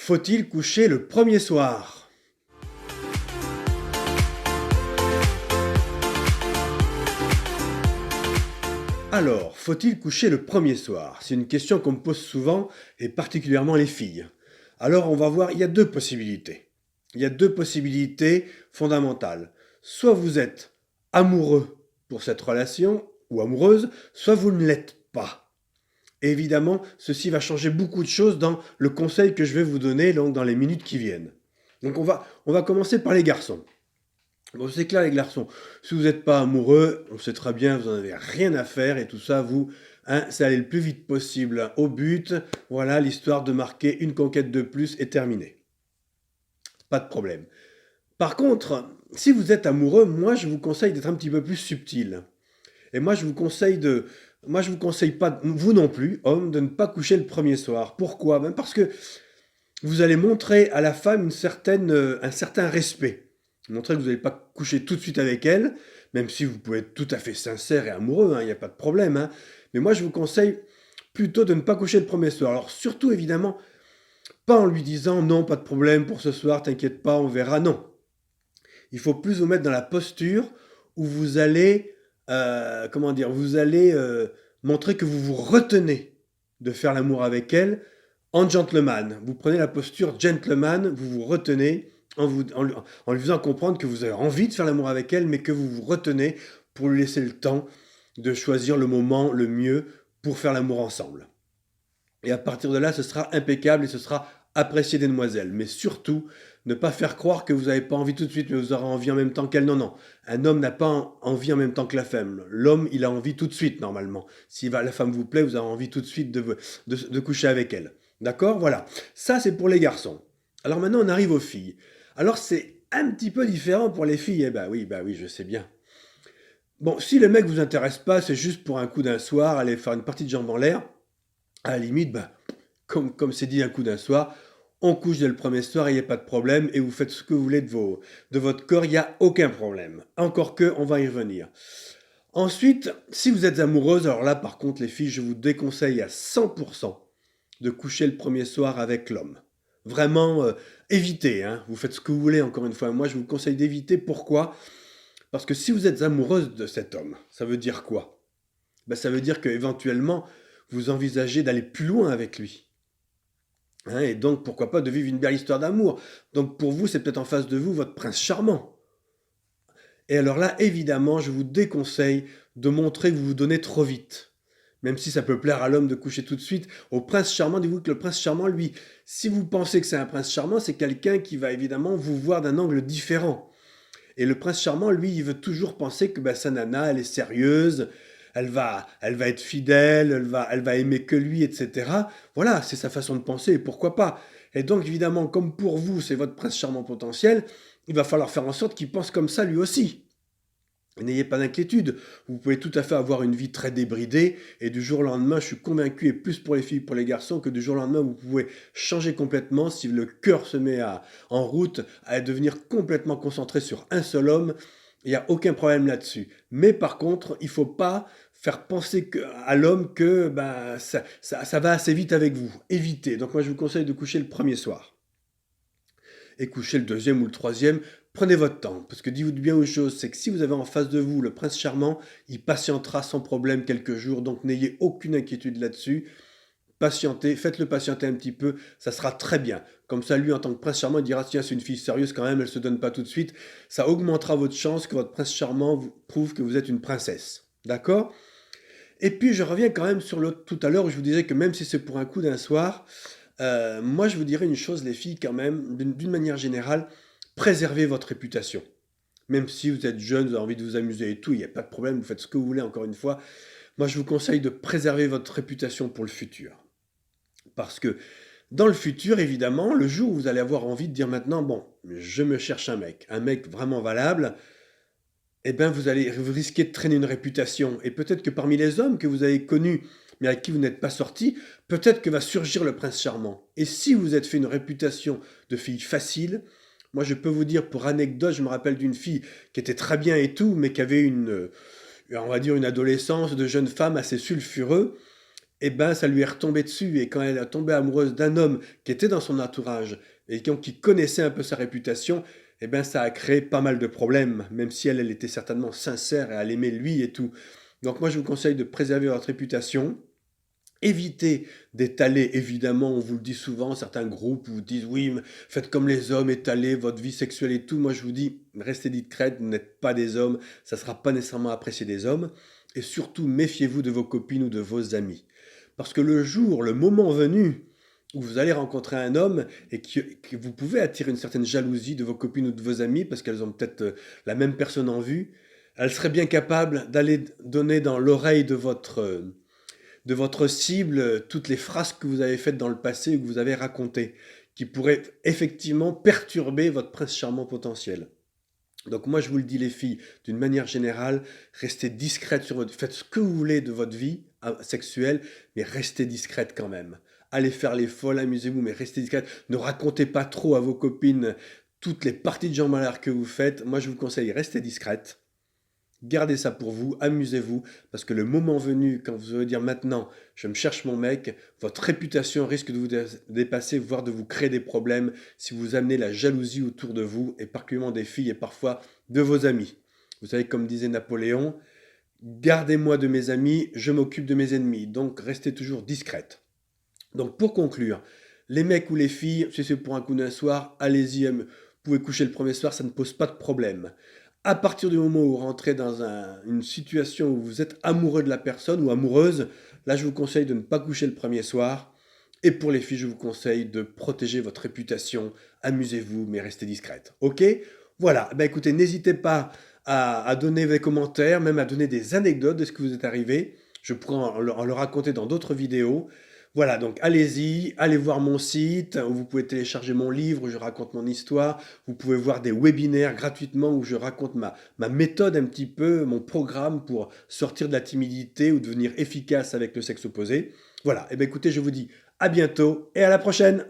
Faut-il coucher le premier soir? Alors, faut-il coucher le premier soir? C'est une question qu'on me pose souvent, et particulièrement les filles. Alors, on va voir, il y a deux possibilités. Il y a deux possibilités fondamentales. Soit vous êtes amoureux pour cette relation, ou amoureuse, soit vous ne l'êtes pas. Et évidemment, ceci va changer beaucoup de choses dans le conseil que je vais vous donner donc, dans les minutes qui viennent. Donc on va commencer par les garçons. Bon, c'est clair les garçons, si vous n'êtes pas amoureux, on sait très bien, vous n'en avez rien à faire et tout ça, vous, c'est aller le plus vite possible au but. Voilà, l'histoire de marquer une conquête de plus est terminée. Pas de problème. Par contre, si vous êtes amoureux, moi je vous conseille d'être un petit peu plus subtil. Et moi je vous conseille pas, vous non plus, homme, de ne pas coucher le premier soir. Pourquoi? Ben parce que vous allez montrer à la femme un certain respect. Montrer que vous n'allez pas coucher tout de suite avec elle, même si vous pouvez être tout à fait sincère et amoureux, il n'y a pas de problème. Mais moi, je vous conseille plutôt de ne pas coucher le premier soir. Alors surtout, évidemment, pas en lui disant non, pas de problème pour ce soir, t'inquiète pas, on verra. Non. Il faut plus vous mettre dans la posture où vous allez, vous allez montrer que vous vous retenez de faire l'amour avec elle en gentleman. Vous prenez la posture gentleman, vous vous retenez en lui faisant comprendre que vous avez envie de faire l'amour avec elle, mais que vous vous retenez pour lui laisser le temps de choisir le moment le mieux pour faire l'amour ensemble. Et à partir de là, ce sera impeccable et ce sera apprécié des demoiselles. Mais surtout, ne pas faire croire que vous n'avez pas envie tout de suite, mais vous aurez envie en même temps qu'elle. Non, non. Un homme n'a pas envie en même temps que la femme. L'homme, il a envie tout de suite, normalement. Si la femme vous plaît, vous avez envie tout de suite de coucher avec elle. D'accord? Voilà. Ça, c'est pour les garçons. Alors maintenant, on arrive aux filles. Alors, c'est un petit peu différent pour les filles. Bah oui, je sais bien. Bon, si le mec vous intéresse pas, c'est juste pour un coup d'un soir, aller faire une partie de jambes en l'air, à la limite, comme c'est dit un coup d'un soir, on couche dès le premier soir, il n'y a pas de problème, et vous faites ce que vous voulez de votre corps, il n'y a aucun problème. Encore que, on va y revenir. Ensuite, si vous êtes amoureuse, alors là, par contre, les filles, je vous déconseille à 100% de coucher le premier soir avec l'homme. Vraiment, évitez, vous faites ce que vous voulez, encore une fois. Moi, je vous conseille d'éviter. Pourquoi? Parce que si vous êtes amoureuse de cet homme, ça veut dire quoi? Ça veut dire qu'éventuellement, vous envisagez d'aller plus loin avec lui. Et donc, pourquoi pas de vivre une belle histoire d'amour. Donc, pour vous, c'est peut-être en face de vous votre prince charmant. Et alors là, évidemment, je vous déconseille de montrer que vous vous donnez trop vite. Même si ça peut plaire à l'homme de coucher tout de suite, au prince charmant, dites-vous que le prince charmant, lui, si vous pensez que c'est un prince charmant, c'est quelqu'un qui va évidemment vous voir d'un angle différent. Et le prince charmant, lui, il veut toujours penser que sa nana, elle est sérieuse, elle va être fidèle, elle va aimer que lui, etc. Voilà, c'est sa façon de penser, et pourquoi pas. Et donc, évidemment, comme pour vous, c'est votre prince charmant potentiel, il va falloir faire en sorte qu'il pense comme ça lui aussi. N'ayez pas d'inquiétude, vous pouvez tout à fait avoir une vie très débridée et du jour au lendemain, je suis convaincu, et plus pour les filles que pour les garçons, que du jour au lendemain, vous pouvez changer complètement si le cœur se met en route à devenir complètement concentré sur un seul homme. Il n'y a aucun problème là-dessus. Mais par contre, il ne faut pas faire penser à l'homme que ça va assez vite avec vous. Évitez. Donc moi, je vous conseille de coucher le premier soir. Et coucher le deuxième ou le troisième, prenez votre temps. Parce que dites-vous bien une chose, c'est que si vous avez en face de vous le prince charmant, il patientera sans problème quelques jours, donc n'ayez aucune inquiétude là-dessus. Patientez, faites-le patienter un petit peu, ça sera très bien. Comme ça, lui, en tant que prince charmant, il dira, tiens, c'est une fille sérieuse quand même, elle se donne pas tout de suite. Ça augmentera votre chance que votre prince charmant vous prouve que vous êtes une princesse. D'accord? Et puis, je reviens quand même sur l'autre tout à l'heure où je vous disais que même si c'est pour un coup d'un soir, moi, je vous dirais une chose, les filles, quand même, d'une manière générale, préservez votre réputation. Même si vous êtes jeune, vous avez envie de vous amuser et tout, il n'y a pas de problème, vous faites ce que vous voulez, encore une fois. Moi, je vous conseille de préserver votre réputation pour le futur. Parce que dans le futur, évidemment, le jour où vous allez avoir envie de dire maintenant, bon, je me cherche un mec vraiment valable, vous risquez de traîner une réputation. Et peut-être que parmi les hommes que vous avez connus, mais avec qui vous n'êtes pas sorti, peut-être que va surgir le prince charmant. Et si vous êtes fait une réputation de fille facile, moi je peux vous dire, pour anecdote, je me rappelle d'une fille qui était très bien et tout, mais qui avait une adolescence de jeune femme assez sulfureuse. eh ben, ça lui est retombé dessus. Et quand elle est tombée amoureuse d'un homme qui était dans son entourage et donc qui connaissait un peu sa réputation, eh ben, ça a créé pas mal de problèmes, même si elle était certainement sincère et elle aimait lui et tout. Donc moi, je vous conseille de préserver votre réputation. Évitez d'étaler, évidemment, on vous le dit souvent, certains groupes vous disent oui, mais faites comme les hommes, étalez votre vie sexuelle et tout. Moi, je vous dis, restez discrète, vous n'êtes pas des hommes, ça ne sera pas nécessairement apprécié des hommes. Et surtout, méfiez-vous de vos copines ou de vos amis. Parce que le jour, le moment venu, où vous allez rencontrer un homme et que vous pouvez attirer une certaine jalousie de vos copines ou de vos amis, parce qu'elles ont peut-être la même personne en vue, elles seraient bien capables d'aller donner dans l'oreille de votre cible toutes les phrases que vous avez faites dans le passé ou que vous avez racontées, qui pourraient effectivement perturber votre prince charmant potentiel. Donc moi je vous le dis les filles, d'une manière générale, restez discrètes sur votre... Faites ce que vous voulez de votre vie sexuelle, mais restez discrète quand même. Allez faire les folles, amusez-vous, mais restez discrète. Ne racontez pas trop à vos copines toutes les parties de jambes en l'air que vous faites. Moi je vous conseille, restez discrète. Gardez ça pour vous, amusez-vous, parce que le moment venu, quand vous allez dire maintenant, je me cherche mon mec, votre réputation risque de vous dépasser, voire de vous créer des problèmes si vous amenez la jalousie autour de vous, et particulièrement des filles et parfois de vos amis. Vous savez, comme disait Napoléon, gardez-moi de mes amis, je m'occupe de mes ennemis, donc restez toujours discrète. Donc pour conclure, les mecs ou les filles, si c'est pour un coup d'un soir, allez-y, vous pouvez coucher le premier soir, ça ne pose pas de problème. À partir du moment où vous rentrez dans une situation où vous êtes amoureux de la personne ou amoureuse, là je vous conseille de ne pas coucher le premier soir. Et pour les filles, je vous conseille de protéger votre réputation. Amusez-vous, mais restez discrète. Ok? Voilà. Ben écoutez, n'hésitez pas à donner des commentaires, même à donner des anecdotes de ce que vous est arrivé. Je pourrais en le raconter dans d'autres vidéos. Voilà, donc allez-y, allez voir mon site, où vous pouvez télécharger mon livre où je raconte mon histoire. Vous pouvez voir des webinaires gratuitement où je raconte ma méthode un petit peu, mon programme pour sortir de la timidité ou devenir efficace avec le sexe opposé. Voilà, et bien écoutez, je vous dis à bientôt et à la prochaine!